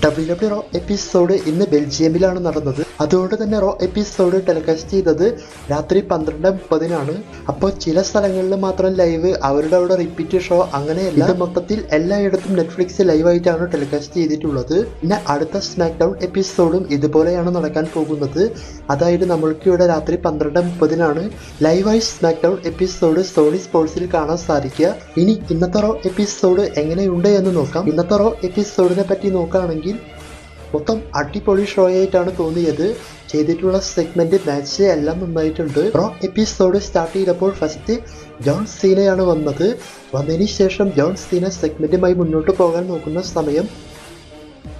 WWE raw episode ഇന്ന് ബെൽജിയമിലാണ് നടന്നത്. അതുകൊണ്ട് തന്നെ റോ എപ്പിസോഡ് ടെലികാസ്റ്റ് ചെയ്തത് രാത്രി 12:30-നാണ്. അപ്പോൾ ചില സ്ഥലങ്ങളിൽ മാത്രം ലൈവ്, അവരുടെ അവിടെ റിപ്പീറ്റ് ഷോ, അങ്ങനെയല്ല. ഇത് മൊത്തത്തിൽ എല്ലായിടത്തും നെറ്റ്ഫ്ലിക്സ് ലൈവായിട്ടാണ് ടെലികാസ്റ്റ് ചെയ്തിട്ടുള്ളത്. പിന്നെ അടുത്ത സ്മാക്ക് ഡൗൺ എപ്പിസോഡും ഇതുപോലെയാണ് നടക്കാൻ പോകുന്നത്. അതായത് നമ്മൾക്ക് ഇവിടെ രാത്രി 12:30-നാണ് ലൈവായി സ്മാക്ക് ഡൗൺ എപ്പിസോഡ് സോണി സ്പോർട്സിൽ കാണാൻ സാധിക്കുക. ഇനി ഇന്നത്തെ റോ എപ്പിസോഡ് എങ്ങനെയുണ്ട് എന്ന് നോക്കാം. ഇന്നത്തെ റോ എപ്പിസോഡിനെ പറ്റി നോക്കുകയാണെങ്കിൽ മൊത്തം അടിപൊളി ഷോ ആയിട്ടാണ് തോന്നിയത്. ചെയ്തിട്ടുള്ള സെഗ്മെന്റ്, മാച്ച് എല്ലാം നന്നായിട്ടുണ്ട്. റോ എപ്പിസോഡ് സ്റ്റാർട്ട് ചെയ്തപ്പോൾ ഫസ്റ്റ് ജോൺ സീനയാണ് വന്നത്. വന്നതിന് ശേഷം ജോൺ സീന സെഗ്മെന്റുമായി മുന്നോട്ട് പോകാൻ നോക്കുന്ന സമയം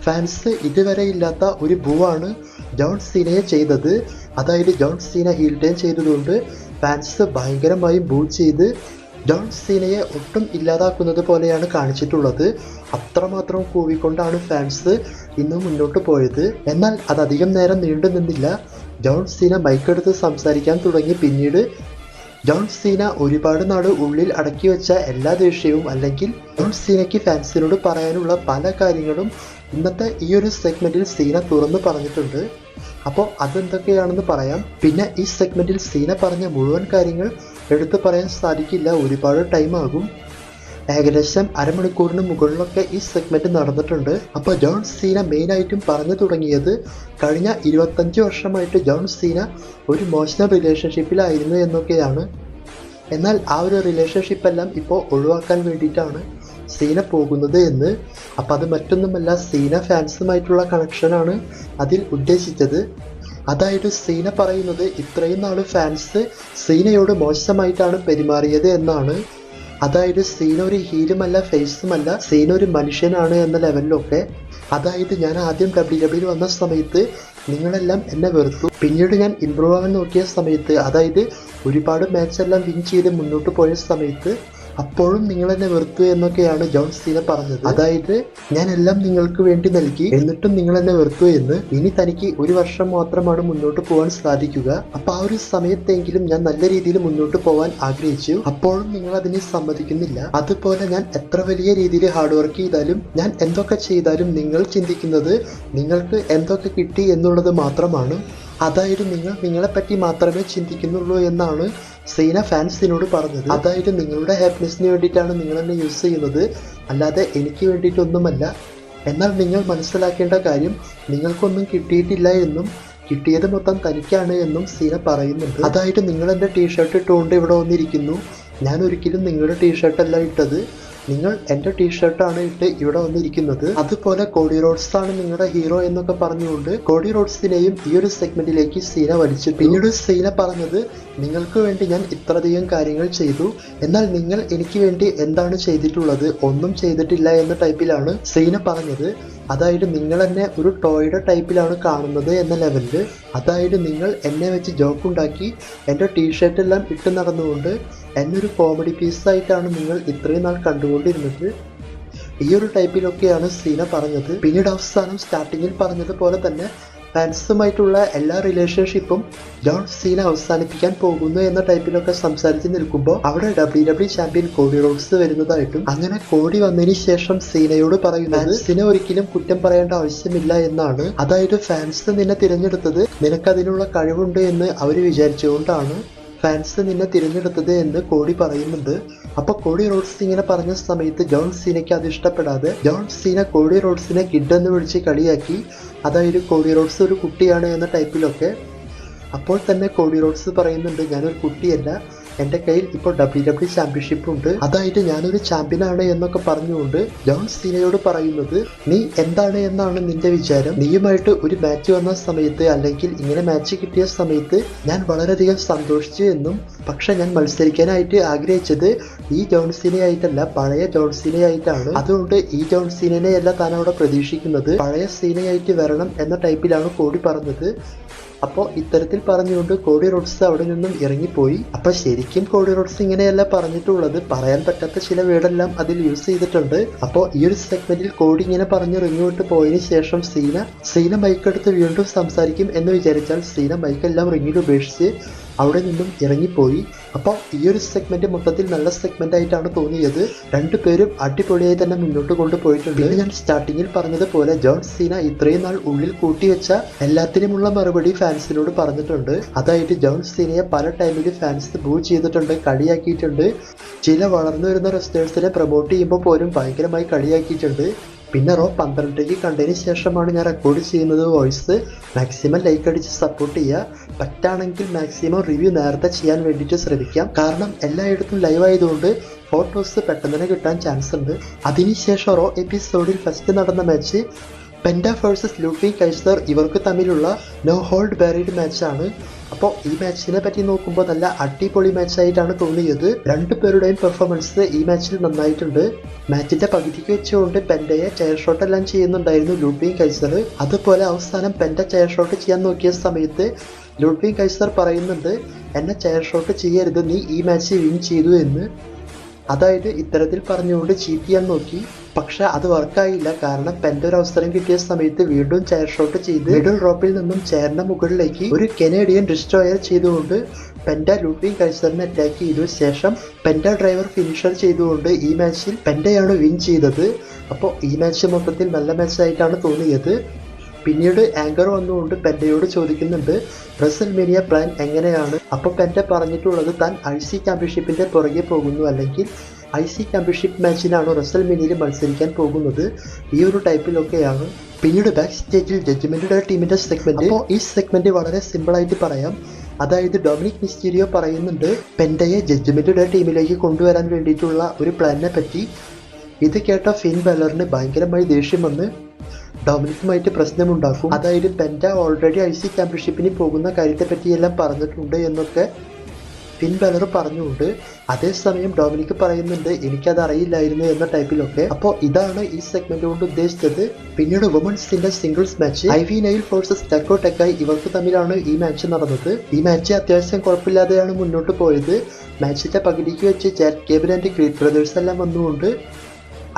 ഫാൻസ് ഇതുവരെ ഇല്ലാത്ത ഒരു ബൂവാണ് ജോൺ സീനയെ ചെയ്തത്. അതായത് ജോൺ സീന ഹീൽ ടേൺ ചെയ്തതുകൊണ്ട് ഫാൻസ് ഭയങ്കരമായി ബൂ ചെയ്ത് ജോൺ സീനയെ ഒട്ടും ഇല്ലാതാക്കുന്നത് പോലെയാണ് കാണിച്ചിട്ടുള്ളത്. അത്രമാത്രം കൂവിക്കൊണ്ടാണ് ഫാൻസ് ഇന്ന് മുന്നോട്ട് പോയത്. എന്നാൽ അതധികം നേരം നീണ്ടു നിന്നില്ല. ജോൺ സീന മൈക്കെടുത്ത് സംസാരിക്കാൻ തുടങ്ങി. പിന്നീട് ജോൺ സീന ഒരുപാട് നാൾ ഉള്ളിൽ അടക്കി വെച്ച എല്ലാ ദേഷ്യവും, അല്ലെങ്കിൽ ജോൺ സീനയ്ക്ക് ഫാൻസിനോട് പറയാനുള്ള പല കാര്യങ്ങളും ഇന്നത്തെ ഈ ഒരു സെഗ്മെന്റിൽ സീന തുറന്നു പറഞ്ഞിട്ടുണ്ട്. അപ്പോൾ അതെന്തൊക്കെയാണെന്ന് പറയാം. പിന്നെ ഈ സെഗ്മെന്റിൽ സീന പറഞ്ഞ മുഴുവൻ കാര്യങ്ങൾ എടുത്തു പറയാൻ സാധിക്കില്ല, ഒരുപാട് ടൈം ആകും. ഏകദേശം അരമണിക്കൂറിന് മുകളിലൊക്കെ ഈ സെഗ്മെന്റ് നടന്നിട്ടുണ്ട്. അപ്പോൾ ജോൺ സീന മെയിനായിട്ടും പറഞ്ഞു തുടങ്ങിയത് കഴിഞ്ഞ 25 വർഷമായിട്ട് ജോൺ സീന ഒരു മോശം റിലേഷൻഷിപ്പിലായിരുന്നു എന്നൊക്കെയാണ്. എന്നാൽ ആ ഒരു റിലേഷൻഷിപ്പെല്ലാം ഇപ്പോൾ ഒഴിവാക്കാൻ വേണ്ടിയിട്ടാണ് സീന പോകുന്നത് എന്ന്. അപ്പം അത് മറ്റൊന്നുമല്ല, സീന ഫാൻസുമായിട്ടുള്ള കണക്ഷനാണ് അതിൽ ഉദ്ദേശിച്ചത്. അതായത് സീന പറയുന്നത് ഇത്രയും നാൾ ഫാൻസ് സീനയോട് മോശമായിട്ടാണ് പെരുമാറിയത് എന്നാണ്. അതായത് സീന ഒരു ഹീലുമല്ല, ഫേസുമല്ല, സീന ഒരു മനുഷ്യനാണ് എന്ന ലെവലിലൊക്കെ. അതായത് ഞാൻ ആദ്യം WWE വന്ന സമയത്ത് നിങ്ങളെല്ലാം എന്നെ വെറുത്തു. പിന്നീട് ഞാൻ ഇമ്പ്രൂവ് ആവാൻ നോക്കിയ സമയത്ത്, അതായത് ഒരുപാട് മാച്ചെല്ലാം വിൻ ചെയ്ത് മുന്നോട്ട് പോയ സമയത്ത് അപ്പോഴും നിങ്ങൾ എന്നെ വെറുത്തു എന്നൊക്കെയാണ് ജോൺ സീന പറഞ്ഞത്. അതായത് ഞാൻ എല്ലാം നിങ്ങൾക്ക് വേണ്ടി നൽകി, എന്നിട്ടും നിങ്ങൾ എന്നെ വെറുത്തു എന്ന്. ഇനി തനിക്ക് 1 വർഷം മാത്രമാണ് മുന്നോട്ട് പോകാൻ സാധിക്കുക. അപ്പൊ ആ ഒരു സമയത്തെങ്കിലും ഞാൻ നല്ല രീതിയിൽ മുന്നോട്ട് പോകാൻ ആഗ്രഹിച്ചു. അപ്പോഴും നിങ്ങൾ അതിനെ സമ്മതിക്കുന്നില്ല. അതുപോലെ ഞാൻ എത്ര വലിയ രീതിയിൽ ഹാർഡ് വർക്ക് ചെയ്താലും, ഞാൻ എന്തൊക്കെ ചെയ്താലും നിങ്ങൾ ചിന്തിക്കുന്നത് നിങ്ങൾക്ക് എന്തൊക്കെ കിട്ടി എന്നുള്ളത് മാത്രമാണ്. അതായത് നിങ്ങൾ നിങ്ങളെപ്പറ്റി മാത്രമേ ചിന്തിക്കുന്നുള്ളൂ എന്നാണ് സീന ഫാൻസിനോട് പറഞ്ഞത്. അതായത് നിങ്ങളുടെ ഹാപ്പിനെസ്സിന് വേണ്ടിയിട്ടാണ് നിങ്ങൾ എന്നെ യൂസ് ചെയ്യുന്നത്, അല്ലാതെ എനിക്ക് വേണ്ടിയിട്ടൊന്നുമല്ല. എന്നാൽ നിങ്ങൾ മനസ്സിലാക്കേണ്ട കാര്യം, നിങ്ങൾക്കൊന്നും കിട്ടിയിട്ടില്ല എന്നും കിട്ടിയത് മൊത്തം തനിക്കാണ് എന്നും സീന പറയുന്നുണ്ട്. അതായത് നിങ്ങൾ എൻ്റെ ടീഷർട്ട് ഇട്ടുകൊണ്ട് ഇവിടെ വന്നിരിക്കുന്നു, ഞാൻ ഒരിക്കലും നിങ്ങളുടെ ടീഷർട്ടല്ല ഇട്ടത്, നിങ്ങൾ എൻ്റെ ടീഷർട്ടാണ് ഇട്ട് ഇവിടെ വന്നിരിക്കുന്നത്. അതുപോലെ കോഡി റോഡ്സ് ആണ് നിങ്ങളുടെ ഹീറോ എന്നൊക്കെ പറഞ്ഞുകൊണ്ട് കോഡി റോഡ്സിനെയും ഈ ഒരു സെഗ്മെന്റിലേക്ക് സീന വലിച്ചു. പിന്നീട് സീന പറഞ്ഞത് നിങ്ങൾക്ക് വേണ്ടി ഞാൻ ഇത്രയധികം കാര്യങ്ങൾ ചെയ്തു, എന്നാൽ നിങ്ങൾ എനിക്ക് വേണ്ടി എന്താണ് ചെയ്തിട്ടുള്ളത്? ഒന്നും ചെയ്തിട്ടില്ല എന്ന ടൈപ്പിലാണ് സീന പറഞ്ഞത്. അതായത് നിങ്ങൾ എന്നെ ഒരു ടോയുടെ ടൈപ്പിലാണ് കാണുന്നത് എന്ന ലെവലില്. അതായത് നിങ്ങൾ എന്നെ വെച്ച് ജോക്കുണ്ടാക്കി എൻ്റെ ടീഷർട്ടെല്ലാം ഇട്ട് നടന്നുകൊണ്ട് എന്നൊരു കോമഡി പീസായിട്ടാണ് നിങ്ങൾ ഇത്രയും നാൾ കണ്ടുകൊണ്ടിരുന്നത്. ഈ ഒരു ടൈപ്പിലൊക്കെയാണ് സീന പറഞ്ഞത്. പിന്നീട് അവസാനം സ്റ്റാർട്ടിങ്ങിൽ പറഞ്ഞതുപോലെ തന്നെ ഫാൻസുമായിട്ടുള്ള എല്ലാ റിലേഷൻഷിപ്പും ജോൺ സീന അവസാനിപ്പിക്കാൻ പോകുന്നു എന്ന ടൈപ്പിലൊക്കെ സംസാരിച്ച് നിൽക്കുമ്പോൾ അവിടെ WWE ചാമ്പ്യൻ കോഡി റോഡ്സ് വരുന്നതായിട്ടും, അങ്ങനെ കോഡി വന്നതിന് ശേഷം സീനയോട് പറയുന്നത് ഫാൻസിനെ ഒരിക്കലും കുറ്റം പറയേണ്ട ആവശ്യമില്ല എന്നാണ്. അതായത് ഫാൻസ് നിന്നെ തിരഞ്ഞെടുത്തത് നിനക്കതിനുള്ള കഴിവുണ്ട് എന്ന് അവർ വിചാരിച്ചുകൊണ്ടാണ് ഫാൻസ് നിന്നെ തിരഞ്ഞെടുത്തത് എന്ന് കോഡി പറയുന്നുണ്ട്. അപ്പൊ കോഡി റോഡ്സ് ഇങ്ങനെ പറഞ്ഞ സമയത്ത് ജോൺ സീനയ്ക്ക് അത് ഇഷ്ടപ്പെടാതെ ജോൺ സീന കോഡി റോഡ്സിനെ കിഡ് എന്ന് വിളിച്ച് കളിയാക്കി. അതായത് കോഡി റോഡ്സ് ഒരു കുട്ടിയാണ് എന്ന ടൈപ്പിലൊക്കെ. അപ്പോൾ തന്നെ കോഡി റോഡ്സ് പറയുന്നുണ്ട് ഞാനൊരു കുട്ടിയല്ല, എൻ്റെ കയ്യിൽ ഇപ്പോൾ WWE ചാമ്പ്യൻഷിപ്പ് ഉണ്ട്, അതായത് ഞാനൊരു ചാമ്പ്യനാണ് എന്നൊക്കെ പറഞ്ഞുകൊണ്ട് ജോൺ സീനയോട് പറയുന്നത് നീ എന്താണ് എന്നാണ് നിന്റെ വിചാരം? നീയുമായിട്ട് ഒരു മാച്ച് വന്ന സമയത്ത്, അല്ലെങ്കിൽ ഇങ്ങനെ മാച്ച് കിട്ടിയ സമയത്ത് ഞാൻ വളരെയധികം സന്തോഷിച്ചു എന്നും, പക്ഷെ ഞാൻ മത്സരിക്കാനായിട്ട് ആഗ്രഹിച്ചത് ഈ ജോൺ സീനയായിട്ടല്ല, പഴയ ജോൺ സീനയായിട്ടാണ്. അതുകൊണ്ട് ഈ ജോൺ സീനയെയല്ല താൻ അവിടെ പ്രതീക്ഷിക്കുന്നത്, പഴയ സീനയായിട്ട് വരണം എന്ന ടൈപ്പിലാണ് കോഡി പറഞ്ഞത്. അപ്പോൾ ഇത്തരത്തിൽ പറഞ്ഞുകൊണ്ട് കോഡി റോഡ്സ് അവിടെ നിന്നും ഇറങ്ങിപ്പോയി. അപ്പോൾ ശരിക്കും കോഡി റോഡ്സ് ഇങ്ങനെയല്ല പറഞ്ഞിട്ടുള്ളത്, പറയാൻ പറ്റാത്ത ചില വേർഡെല്ലാം അതിൽ യൂസ് ചെയ്തിട്ടുണ്ട്. അപ്പോൾ ഈ ഒരു സെഗ്മെന്റിൽ കോഡി ഇങ്ങനെ പറഞ്ഞ് റിങ്ങോട്ട് പോയതിന് ശേഷം സീന മൈക്കെടുത്ത് വീണ്ടും സംസാരിക്കും എന്ന് വിചാരിച്ചാൽ സീന മൈക്കെല്ലാം റിങ്ങിൽ ഉപേക്ഷിച്ച് അവിടെ നിന്നും ഇറങ്ങിപ്പോയി. അപ്പോൾ ഈ ഒരു സെഗ്മെന്റ് മൊത്തത്തിൽ നല്ല സെഗ്മെന്റ് ആയിട്ടാണ് തോന്നിയത്. രണ്ടുപേരും അടിപൊളിയായി തന്നെ മുന്നോട്ട് കൊണ്ടുപോയിട്ടുണ്ട്. പിന്നെ ഞാൻ സ്റ്റാർട്ടിങ്ങിൽ പറഞ്ഞതുപോലെ ജോൺ സീന ഇത്രയും നാൾ ഉള്ളിൽ കൂട്ടിവെച്ച എല്ലാത്തിനുമുള്ള മറുപടി ഫാൻസിനോട് പറഞ്ഞിട്ടുണ്ട്. അതായത് ജോൺ സീനയെ പല ടൈമിൽ ഫാൻസ് ബൂ ചെയ്തിട്ടുണ്ട്, കളിയാക്കിയിട്ടുണ്ട്. ചില വളർന്നു വരുന്ന റെസ്റ്റേഴ്സിനെ പ്രൊമോട്ട് ചെയ്യുമ്പോൾ പോലും ഭയങ്കരമായി കളിയാക്കിയിട്ടുണ്ട്. പിന്നെ റോ 12 കണ്ടതിന് ശേഷമാണ് ഞാൻ റെക്കോർഡ് ചെയ്യുന്നത് വോയിസ്. മാക്സിമം ലൈക്ക് അടിച്ച് സപ്പോർട്ട് ചെയ്യുക. പറ്റാണെങ്കിൽ മാക്സിമം റിവ്യൂ നേരത്തെ ചെയ്യാൻ വേണ്ടിയിട്ട് ശ്രമിക്കാം. കാരണം എല്ലായിടത്തും ലൈവ് ആയതുകൊണ്ട് ഫോട്ടോസ് പെട്ടെന്ന് തന്നെ കിട്ടാൻ ചാൻസ് ഉണ്ട്. അതിനുശേഷം റോ എപ്പിസോഡിൽ ഫസ്റ്റ് നടന്ന match penta versus Luffy Kaiser ഇവർക്ക് തമ്മിലുള്ള നോ ഹോൾഡ് ബാരിഡ് മാച്ചാണ്. അപ്പോൾ ഈ മാച്ചിനെ പറ്റി നോക്കുമ്പോൾ നല്ല അടിപൊളി മാച്ചായിട്ടാണ് തോന്നിയത്. രണ്ടുപേരുടെയും പെർഫോമൻസ് ഈ മാച്ചിൽ നന്നായിട്ടുണ്ട്. മാച്ചിന്റെ പകുതിക്ക് വെച്ചുകൊണ്ട് പെൻഡയെ ചെയർ ഷോട്ട് എല്ലാം ചെയ്യുന്നുണ്ടായിരുന്നു ലൂഫി കൈസർ. അതുപോലെ അവസാനം പെൻഡ ചെയർ ഷോട്ട് ചെയ്യാൻ നോക്കിയ സമയത്ത് ലൂഫി കൈസർ പറയുന്നുണ്ട്, എന്നെ ചെയർ ഷോട്ട് ചെയ്യരുത്, നീ ഈ മാച്ച് വിൻ ചെയ്തു എന്ന്. അതായത് ഇത്തരത്തിൽ പറഞ്ഞുകൊണ്ട് ചീറ്റ് ചെയ്യാൻ നോക്കി. പക്ഷെ അത് വർക്കായില്ല. കാരണം പെൻഡ ഒരു അവസരം കിട്ടിയ സമയത്ത് വീണ്ടും ചെയർ ഷോട്ട് ചെയ്ത് മിഡിൽ റോപ്പിൽ നിന്നും ചെയറിന്റെ മുകളിലേക്ക് ഒരു കനേഡിയൻ ഡിസ്ട്രോയർ ചെയ്തുകൊണ്ട് പെൻഡ ലൂഫി കൈസറിനെ അറ്റാക്ക് ചെയ്തു. ശേഷം പെൻഡ ഡ്രൈവർ ഫിനിഷർ ചെയ്തുകൊണ്ട് ഈ മാച്ചിൽ പെൻഡയാണ് വിൻ ചെയ്തത്. അപ്പോൾ ഈ മാച്ച് മൊത്തത്തിൽ നല്ല മാച്ചായിട്ടാണ് തോന്നിയത്. പിന്നീട് ആങ്കർ വന്നുകൊണ്ട് പെൻഡയോട് ചോദിക്കുന്നുണ്ട് റെസൽമേനിയ പ്ലാൻ എങ്ങനെയാണ്. അപ്പോൾ പെൻഡ പറഞ്ഞിട്ടുള്ളത് താൻ IC ചാമ്പ്യൻഷിപ്പിന്റെ പുറകെ പോകുന്നു, അല്ലെങ്കിൽ IC ചാമ്പ്യൻഷിപ്പ് മാച്ചിനാണ് റെസൽമേനിയയിൽ മത്സരിക്കാൻ പോകുന്നത്. ഈ ഒരു ടൈപ്പിലൊക്കെയാണ്. പിന്നീട് ബാക്ക് സ്റ്റേജിൽ ജഡ്ജ്മെന്റ് ടീമിന്റെ സെഗ്മെന്റ്. അപ്പോൾ ഈ സെഗ്മെന്റ് വളരെ സിമ്പിൾ ആയിട്ട് പറയാം. അതായത് ഡൊമിനിക് മിസ്റ്റീരിയോ പറയുന്നുണ്ട് പെൻഡയെ ജഡ്ജ്മെന്റ് ടീമിലേക്ക് കൊണ്ടുവരാൻ വേണ്ടിയിട്ടുള്ള ഒരു പ്ലാനിനെ പറ്റി. ഇത് കേട്ട ഫിൻ ബെലറിന് ഭയങ്കരമായി ദേഷ്യം വന്ന് ഡൊമിനിക്കുമായിട്ട് പ്രശ്നമുണ്ടാക്കും. അതായത് പെൻഡ ഓൾറെഡി IC ചാമ്പ്യൻഷിപ്പിന് പോകുന്ന കാര്യത്തെ പറ്റിയെല്ലാം പറഞ്ഞിട്ടുണ്ട് എന്നൊക്കെ ഫിൻ ബെലർ പറഞ്ഞുകൊണ്ട്. അതേസമയം ഡൊമിനിക് പറയുന്നുണ്ട് എനിക്കത് അറിയില്ലായിരുന്നു എന്ന ടൈപ്പിലൊക്കെ. അപ്പോൾ ഇതാണ് ഈ സെഗ്മെന്റ് കൊണ്ട് ഉദ്ദേശിച്ചത്. പിന്നീട് വുമൺസിന്റെ singles match Ivy Nile versus ടെക്കോ ടെക്കായി ഇവർക്ക് തമ്മിലാണ് ഈ മാച്ച് നടന്നത്. ഈ മാച്ച് അത്യാവശ്യം കുഴപ്പമില്ലാതെയാണ് മുന്നോട്ട് പോയത്. മാച്ചിന്റെ പകുതിക്ക് വെച്ച് chat cable and creed brothers എല്ലാം വന്നുകൊണ്ട്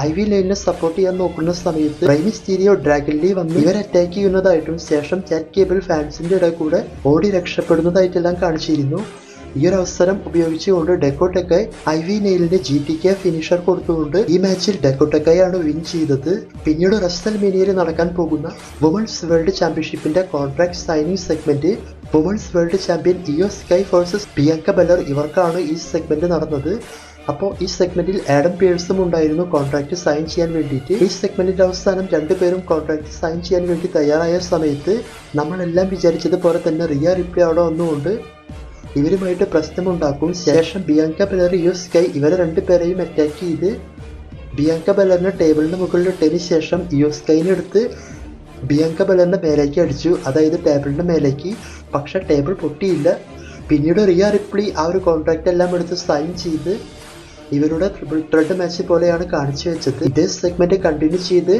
ഐവി ലൈനിനെ സപ്പോർട്ട് ചെയ്യാൻ നോക്കുന്ന സമയത്ത് റൈ മിസ്റ്റീരിയോ ഡ്രാഗൺ ലീ വന്ന് ഇവരെ അറ്റാക്ക് ചെയ്യുന്നതായിട്ടും ശേഷം ചാറ്റ് കേബിൾ ഫാൻസിന്റെ ഇടയിൽ കൂടെ ഓടി രക്ഷപ്പെടുന്നതായിട്ടെല്ലാം കാണിച്ചിരുന്നു. ഈ ഒരു അവസരം ഉപയോഗിച്ചുകൊണ്ട് ഡെക്കോടെക്കായ് ഐവി നെയിലിന് GTK ഫിനിഷർ കൊടുത്തുകൊണ്ട് ഈ മാച്ചിൽ ഡെക്കോടെക്കായാണ് വിൻ ചെയ്തത്. പിന്നീട് റെസൽമേനിയയിൽ നടക്കാൻ പോകുന്ന വുമൺസ് വേൾഡ് ചാമ്പ്യൻഷിപ്പിന്റെ contract signing segment women's world champion Iyo Sky versus Bianca Belair ഇവർക്കാണ് ഈ സെഗ്മെന്റ് നടന്നത്. അപ്പോൾ ഈ സെഗ്മെന്റിൽ ആഡം പിയേഴ്സും ഉണ്ടായിരുന്നു കോൺട്രാക്ട് സൈൻ ചെയ്യാൻ വേണ്ടിയിട്ട്. ഈ സെഗ്മെന്റിന്റെ അവസാനം രണ്ടുപേരും കോൺട്രാക്ട് സൈൻ ചെയ്യാൻ വേണ്ടി തയ്യാറായ സമയത്ത് നമ്മളെല്ലാം വിചാരിച്ചതുപോലെ തന്നെ റിയ റിപ്ലി അവിടെ വന്നുകൊണ്ട് ഇവരുമായിട്ട് പ്രശ്നമുണ്ടാക്കും. ശേഷം ബിയാങ്ക ബെലർ ഇയോ സ്കൈ ഇവരെ രണ്ടുപേരെയും അറ്റാക്ക് ചെയ്ത് ബിയാങ്ക ബെലറിനെ ടേബിളിന് മുകളിൽ ഇട്ടതിന് ശേഷം ഇയോ സ്കൈനെ എടുത്ത് ബിയാങ്ക ബെലറിന്റെ മേലേക്ക് അടിച്ചു, അതായത് ടേബിളിന്റെ മേലേക്ക്. പക്ഷെ ടേബിൾ പൊട്ടിയില്ല. പിന്നീട് റിയ റിപ്ലി ആ ഒരു കോൺട്രാക്ട് എല്ലാം എടുത്ത് സൈൻ ചെയ്ത് ഇവരുടെ ട്രിപ്പിൾ ത്രെഡ് മാച്ച് പോലെയാണ് കാണിച്ചു വെച്ചത്. ഇതേ സെഗ്മെന്റ് കണ്ടിന്യൂ ചെയ്ത്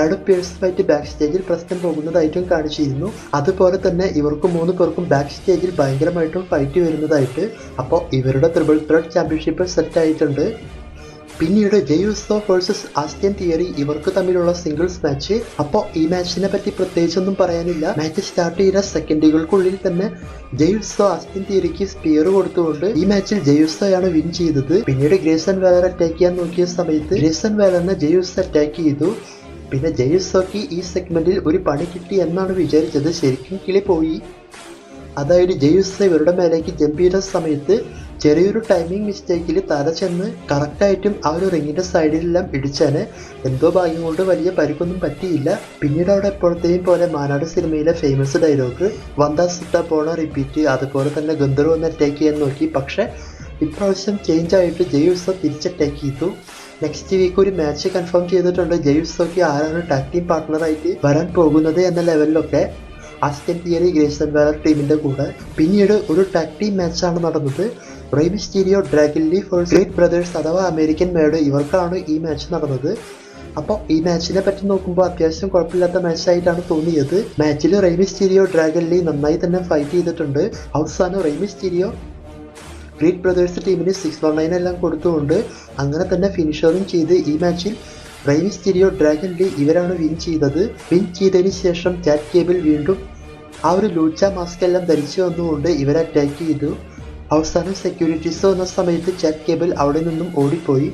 ആഡം പിയേഴ്സുമായിട്ട് ബാക്ക് സ്റ്റേജിൽ പ്രശ്നം പോകുന്നതായിട്ടും കാണിച്ചിരുന്നു. അതുപോലെ തന്നെ ഇവർക്ക് 3 പേർക്കും ബാക്ക് സ്റ്റേജിൽ ഭയങ്കരമായിട്ടും ഫൈറ്റ് വരുന്നതായിട്ട്. അപ്പോൾ ഇവരുടെ ട്രിപ്പിൾ ത്രെഡ് ചാമ്പ്യൻഷിപ്പ് സെറ്റ് ആയിട്ടുണ്ട്. പിന്നീട് ജെയ് ഉസോ വേഴ്സസ് ആസ്റ്റ്യൻ തിയറി ഇവർക്ക് തമ്മിലുള്ള സിംഗിൾസ് മാച്ച്. അപ്പോൾ ഈ മാച്ചിനെ പറ്റി പ്രത്യേകിച്ചൊന്നും പറയാനില്ല. മാച്ച് സ്റ്റാർട്ട് ചെയ്ത സെക്കൻഡുകൾക്കുള്ളിൽ തന്നെ ജെയ് ഉസോ ആസ്റ്റ്യൻ തിയറിക്ക് സ്പിയർ കൊടുത്തുകൊണ്ട് ഈ മാച്ചിൽ ജെയ് ഉസോയാണ് വിൻ ചെയ്തത്. പിന്നീട് ഗ്രേസൺ വാലർ അറ്റാക്ക് ചെയ്യാൻ നോക്കിയ സമയത്ത് ഗ്രേസൺ വാലറിനെ ജെയ് ഉസോ അറ്റാക്ക് ചെയ്തു. പിന്നെ ജെയ് ഉസോക്ക് ഈ സെഗ്മെന്റിൽ ഒരു പണി കിട്ടി എന്നാണ് വിചാരിച്ചത്. ശരിക്കും കിളി പോയി. അതായത് ജെയ് ഉസോ ഇവരുടെ മേലേക്ക് ജമ്പ് ചെയ്ത സമയത്ത് ചെറിയൊരു ടൈമിംഗ് മിസ്റ്റേക്കിൽ തല ചെന്ന് കറക്റ്റായിട്ടും ആ ഒരു റിങ്ങിന്റെ സൈഡിലെല്ലാം ഇടിച്ചാന്. എന്തോ ഭാഗ്യം കൊണ്ട് വലിയ പരിക്കൊന്നും പറ്റിയില്ല. പിന്നീട് അവിടെ എപ്പോഴത്തെയും പോലെ മാനാട് സിനിമയിലെ ഫേമസ് ഡയലോഗ് വന്താ സുത്ത പോണ റിപ്പീറ്റ്, അതുപോലെ തന്നെ ഗന്ധർവ് ഒന്ന് അറ്റാക്ക് ചെയ്യാൻ നോക്കി. പക്ഷെ ഇപ്രാവശ്യം ചേഞ്ച് ആയിട്ട് ജെയ് ഉസോ തിരിച്ച് അറ്റാക്ക് ചെയ്തു. നെക്സ്റ്റ് വീക്ക് ഒരു മാച്ച് കൺഫേം ചെയ്തിട്ടുണ്ട്. ജെയ് ഉസോക്ക് ആരാണ് ടാഗ് ടീം പാർട്ട്ണറായിട്ട് വരാൻ പോകുന്നത് എന്ന ലെവലിലൊക്കെ ആസ്റ്റ്യൻ തിയറി ഗ്രേസൺ വാലർ ടീമിന്റെ കൂടെ. പിന്നീട് ഒരു ടാഗ് ടീം മാച്ചാണ് നടന്നത്. Rey Mysterio Dragon Lee versus Creed Brothers അഥവാ അമേരിക്കൻ മേഡ് ഇവർക്കാണ് ഈ മാച്ച് നടന്നത്. അപ്പോൾ ഈ മാച്ചിനെ പറ്റി നോക്കുമ്പോൾ അത്യാവശ്യം കുഴപ്പമില്ലാത്ത മാച്ചായിട്ടാണ് തോന്നിയത്. മാച്ചിൽ റേ മിസ്റ്റീരിയോ ഡ്രാഗൺ ലീ നന്നായി തന്നെ ഫൈറ്റ് ചെയ്തിട്ടുണ്ട്. അവസാനം റേ മിസ്റ്റീരിയോ ക്രീഡ് ബ്രദേഴ്സ് ടീമിന് 619 എല്ലാം കൊടുത്തുകൊണ്ട് അങ്ങനെ തന്നെ ഫിനിഷറും ചെയ്ത് ഈ മാച്ചിൽ റേ മിസ്റ്റീരിയോ ഡ്രാഗൺ ലീ ഇവരാണ് വിൻ ചെയ്തത്. വിൻ ചെയ്തതിന് ശേഷം ചാറ്റ് കേബിൾ വീണ്ടും ആ ഒരു ലൂച്ച മാസ്ക് എല്ലാം ധരിച്ചു വന്നുകൊണ്ട് ഇവരെ അറ്റാക്ക് ചെയ്തു. അവസാനം സെക്യൂരിറ്റീസ് വന്ന സമയത്ത് ചാറ്റ് കേബിൾ അവിടെ നിന്നും ഓടിപ്പോയി.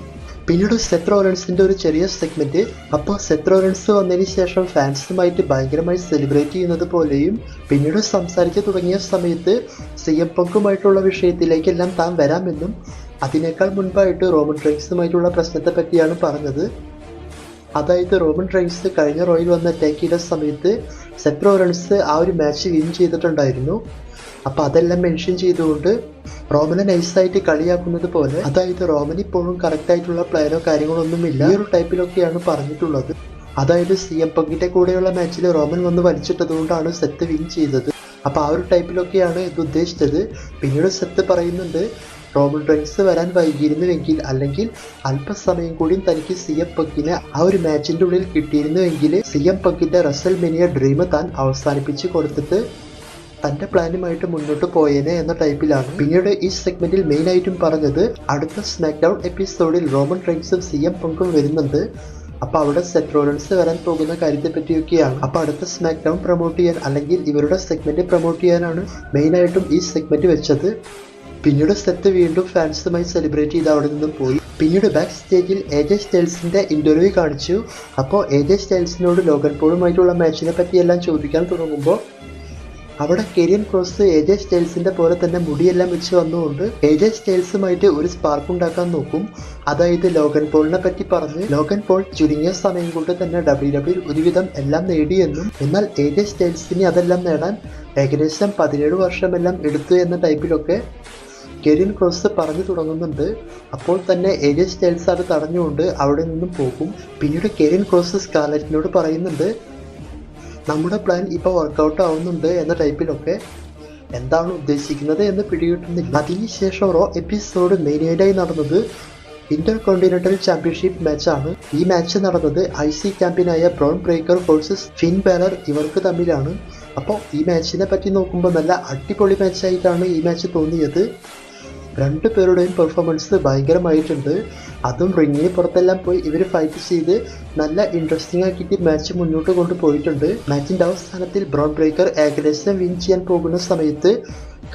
പിന്നീട് സെത്ത് റോളൻസിന്റെ ഒരു ചെറിയ സെഗ്മെന്റ്. അപ്പോൾ സെത്ത് റോളൻസ് വന്നതിന് ശേഷം ഫാൻസുമായിട്ട് ഭയങ്കരമായി സെലിബ്രേറ്റ് ചെയ്യുന്നത് പോലെയും പിന്നീട് സംസാരിച്ചു തുടങ്ങിയ സമയത്ത് CM പങ്കുമായിട്ടുള്ള വിഷയത്തിലേക്കെല്ലാം താൻ വരാമെന്നും അതിനേക്കാൾ മുൻപായിട്ട് റോമൻ റെയിൻസുമായിട്ടുള്ള പ്രശ്നത്തെ പറ്റിയാണ് പറഞ്ഞത്. അതായത് റോമൻ റെയിൻസ് കഴിഞ്ഞ റോയിൽ വന്ന് അറ്റാക്ക് ചെയ്ത സമയത്ത് സെത്ത് റോളൻസ് ആ ഒരു മാച്ച് വിൻ ചെയ്തിട്ടുണ്ടായിരുന്നു. അപ്പോൾ അതെല്ലാം മെൻഷൻ ചെയ്തുകൊണ്ട് റോമനെ നൈസായിട്ട് കളിയാക്കുന്നത് പോലെ, അതായത് റോമൻ ഇപ്പോഴും കറക്റ്റ് ആയിട്ടുള്ള പ്ലാനോ കാര്യങ്ങളോ ഒന്നുമില്ല, ഈ ഒരു ടൈപ്പിലൊക്കെയാണ് പറഞ്ഞിട്ടുള്ളത്. അതായത് CM പങ്കിന്റെ കൂടെയുള്ള മാച്ചിൽ റോമൻ വന്ന് വലിച്ചിട്ടതുകൊണ്ടാണ് സെത്ത് വിൻ ചെയ്തത്. അപ്പോൾ ആ ഒരു ടൈപ്പിലൊക്കെയാണ് ഇത് ഉദ്ദേശിച്ചത്. പിന്നീട് സെത്ത് പറയുന്നുണ്ട് റോമൻ റെയിൻസ് വരാൻ വൈകിയിരുന്നുവെങ്കിൽ അല്ലെങ്കിൽ അല്പസമയം കൂടി തനിക്ക് CM പങ്കിനെ ആ ഒരു മാച്ചിന്റെ ഉള്ളിൽ കിട്ടിയിരുന്നുവെങ്കിൽ CM പങ്കിന്റെ റസൽമേനിയ ഡ്രീം താൻ അവസാനിപ്പിച്ച് കൊടുത്തിട്ട് തൻ്റെ പ്ലാനുമായിട്ട് മുന്നോട്ട് പോയേനെ എന്ന ടൈപ്പിലാണ്. പിന്നീട് ഈ സെഗ്മെന്റിൽ മെയിൻ ആയിട്ടും പറഞ്ഞത് അടുത്ത സ്മാക്ക് ഡൗൺ എപ്പിസോഡിൽ റോമൻ റെയിൻസും CM പങ്കും വരുന്നുണ്ട്. അപ്പോൾ അവിടെ സെത്ത് റോളൻസ് വരാൻ പോകുന്ന കാര്യത്തെ പറ്റിയൊക്കെയാണ്. അപ്പോൾ അടുത്ത സ്മാക്ക് ഡൗൺ പ്രൊമോട്ട് ചെയ്യാൻ അല്ലെങ്കിൽ ഇവരുടെ സെഗ്മെന്റ് പ്രൊമോട്ട് ചെയ്യാനാണ് മെയിനായിട്ടും ഈ സെഗ്മെന്റ് വെച്ചത്. പിന്നീട് സെത്ത് വീണ്ടും ഫാൻസുമായി സെലിബ്രേറ്റ് ചെയ്ത് അവിടെ നിന്നും പോയി. പിന്നീട് ബാക്ക് സ്റ്റേജിൽ AJ സ്റ്റൈൽസിന്റെ ഇന്റർവ്യൂ കാണിച്ചു. അപ്പോൾ AJ സ്റ്റൈൽസിനോട് ലോഗൻ പോളുമായിട്ടുള്ള മാച്ചിനെ പറ്റിയെല്ലാം ചോദിക്കാൻ തുടങ്ങുമ്പോൾ അവിടെ കെരിയൻ ക്രോസ് AJ സ്റ്റൈൽസിന്റെ പോലെ തന്നെ മുടിയെല്ലാം വെച്ച് വന്നുകൊണ്ട് AJ സ്റ്റൈൽസുമായിട്ട് ഒരു സ്പാർക്ക് ഉണ്ടാക്കാൻ നോക്കും. അതായത് ലോഗൻ പോളിനെ പറ്റി പറഞ്ഞ് ലോഗൻ പോൾ ചുരുങ്ങിയ സമയം കൊണ്ട് തന്നെ WWE ഒരുവിധം എല്ലാം നേടിയെന്നും എന്നാൽ AJ സ്റ്റൈൽസിന് അതെല്ലാം നേടാൻ ഏകദേശം 17 വർഷമെല്ലാം എടുത്തു എന്ന ടൈപ്പിലൊക്കെ കെരിയൻ ക്രോസ് പറഞ്ഞു തുടങ്ങുന്നുണ്ട്. അപ്പോൾ തന്നെ AJ സ്റ്റൈൽസ് അത് തടഞ്ഞുകൊണ്ട് അവിടെ നിന്നും പോകും. പിന്നീട് കെരിയൻ ക്രോസ് സ്കാർലറ്റിനോട് പറയുന്നുണ്ട് നമ്മുടെ പ്ലാൻ ഇപ്പോൾ വർക്കൗട്ട് ആവുന്നുണ്ട് എന്ന ടൈപ്പിലൊക്കെ. എന്താണ് ഉദ്ദേശിക്കുന്നത് എന്ന് പിടികിട്ടുന്നില്ല. അതിനുശേഷം റോ എപ്പിസോഡ് മെയിനായി നടന്നത് ഇന്റർ കോണ്ടിനെന്റൽ ചാമ്പ്യൻഷിപ്പ് മാച്ചാണ്. ഈ മാച്ച് നടന്നത് IC ചാമ്പ്യനായ brown breaker versus fin Balor ഇവർക്ക് തമ്മിലാണ്. അപ്പോൾ ഈ മാച്ചിനെ പറ്റി നോക്കുമ്പോൾ നല്ല അടിപൊളി മാച്ചായിട്ടാണ് ഈ മാച്ച് തോന്നിയത്. രണ്ടു പേരുടെയും പെർഫോമൻസ് ഭയങ്കരമായിട്ടുണ്ട്. അതും റിങ്ങിന് പുറത്തെല്ലാം പോയി ഇവർ ഫൈറ്റ് ചെയ്ത് നല്ല ഇൻട്രസ്റ്റിംഗ് ആക്കിയിട്ട് മാച്ച് മുന്നോട്ട് കൊണ്ടുപോയിട്ടുണ്ട്. മാച്ചിൻ്റെ അവസാനത്തിൽ ബ്രോൺ ബ്രേക്കർ ഏകദേശം വിൻ ചെയ്യാൻ പോകുന്ന സമയത്ത്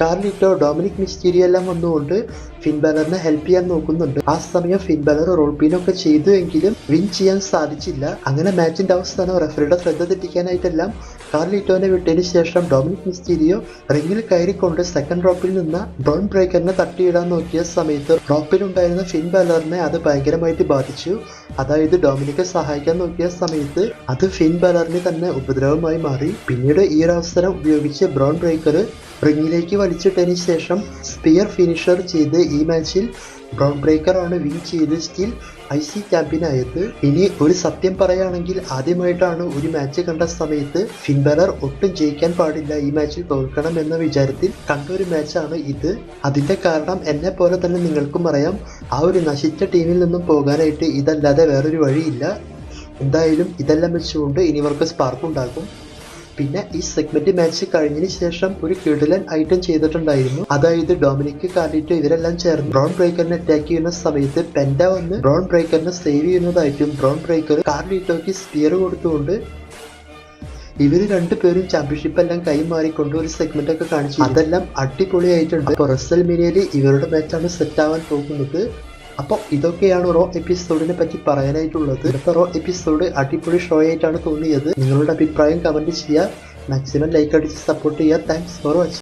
കാർലിറ്റോ ഡൊമിനിക് മിസ്റ്റീരിയോ എല്ലാം വന്നുകൊണ്ട് ഫിൻ ബാലറിനെ ഹെൽപ്പ് ചെയ്യാൻ നോക്കുന്നുണ്ട്. ആ സമയം ഫിൻ ബാലർ റോൾപീനൊക്കെ ചെയ്തു എങ്കിലും വിൻ ചെയ്യാൻ സാധിച്ചില്ല. അങ്ങനെ മാച്ചിന്റെ അവസാനം റെഫറിയുടെ ശ്രദ്ധ തെറ്റിക്കാനായിട്ടെല്ലാം കാർലിറ്റോനെ വിട്ടതിന് ശേഷം ഡൊമിനിക് മിസ്റ്റീരിയോ റിങ്ങിൽ കയറിക്കൊണ്ട് സെക്കൻഡ് റോപ്പിൽ നിന്ന് ബ്രോൺ ബ്രേക്കറിനെ തട്ടിയിടാൻ നോക്കിയ സമയത്ത് റോപ്പിലുണ്ടായിരുന്ന ഫിൻ ബാലറിനെ അത് ഭയങ്കരമായിട്ട് ബാധിച്ചു. അതായത് ഡൊമിനിക്കെ സഹായിക്കാൻ നോക്കിയ സമയത്ത് അത് ഫിൻ ബാലറിന് തന്നെ ഉപദ്രവമായി മാറി. പിന്നീട് ഈ ഒരു അവസരം ഉപയോഗിച്ച് ബ്രോൺ ബ്രേക്കർ റിങ്ങിലേക്ക് വലിച്ചിട്ടതിന് ശേഷം സ്പിയർ ഫിനിഷർ ചെയ്ത് ഈ മാച്ചിൽ ബ്രോൺ ബ്രേക്കർ ആണ് വിൻ ചെയ്ത് സ്റ്റിൽ IC ചാമ്പ്യനായത്. ഇനി ഒരു സത്യം പറയുകയാണെങ്കിൽ ആദ്യമായിട്ടാണ് ഒരു മാച്ച് കണ്ട സമയത്ത് ഫിൻ ബാലർ ഒട്ടും ജയിക്കാൻ പാടില്ല, ഈ മാച്ചിൽ തോൽക്കണം എന്ന വിചാരത്തിൽ കണ്ടൊരു മാച്ചാണ് ഇത്. അതിന്റെ കാരണം എന്നെ പോലെ തന്നെ നിങ്ങൾക്കും അറിയാം, ആ ഒരു നശിച്ച ടീമിൽ നിന്നും പോകാനായിട്ട് ഇതല്ലാതെ വേറൊരു വഴിയില്ല. എന്തായാലും ഇതെല്ലാം വെച്ചുകൊണ്ട് ഇനി ഇവർക്ക് സ്പാർക്ക് ഉണ്ടാകും. പിന്നെ ഈ സെഗ്മെന്റ് മാച്ച് കഴിഞ്ഞതിന് ശേഷം ഒരു കിടിലൻ ഐറ്റം ചെയ്തിട്ടുണ്ടായിരുന്നു. അതായത് ഡൊമിനിക് കാർലിറ്റോ ഇവരെല്ലാം ചേർന്ന് ബ്രോൺ ബ്രേക്കറിനെ അറ്റാക്ക് ചെയ്യുന്ന സമയത്ത് പെൻഡ വന്ന് ബ്രോൺ ബ്രേക്കറിനെ സേവ് ചെയ്യുന്നതായിട്ടും ബ്രോൺ ബ്രേക്കർ കാർലിറ്റോയ്ക്ക് സ്പിയർ കൊടുത്തുകൊണ്ട് ഇവര് രണ്ടുപേരും ചാമ്പ്യൻഷിപ്പ് എല്ലാം കൈമാറിക്കൊണ്ട് ഒരു സെഗ്മെന്റ് ഒക്കെ കാണിച്ചു. അതെല്ലാം അടിപൊളിയായിട്ടുണ്ട്. അപ്പോൾ റസൽമേനിയയിൽ ഇവരുടെ മാച്ചാണ് സെറ്റ് ആവാൻ പോകുന്നത്. അപ്പോൾ ഇതൊക്കെയാണ് റോ എപ്പിസോഡിനെ പറ്റി പറയാനായിട്ടുള്ളത്. അടുത്ത റോ എപ്പിസോഡ് അടിപൊളി ഷോ ആയിട്ടാണ് തോന്നിയത്. നിങ്ങളുടെ അഭിപ്രായം കമന്റ് ചെയ്യുക, മാക്സിമം ലൈക്ക് അടിച്ച് സപ്പോർട്ട് ചെയ്യുക. Thanks for watching.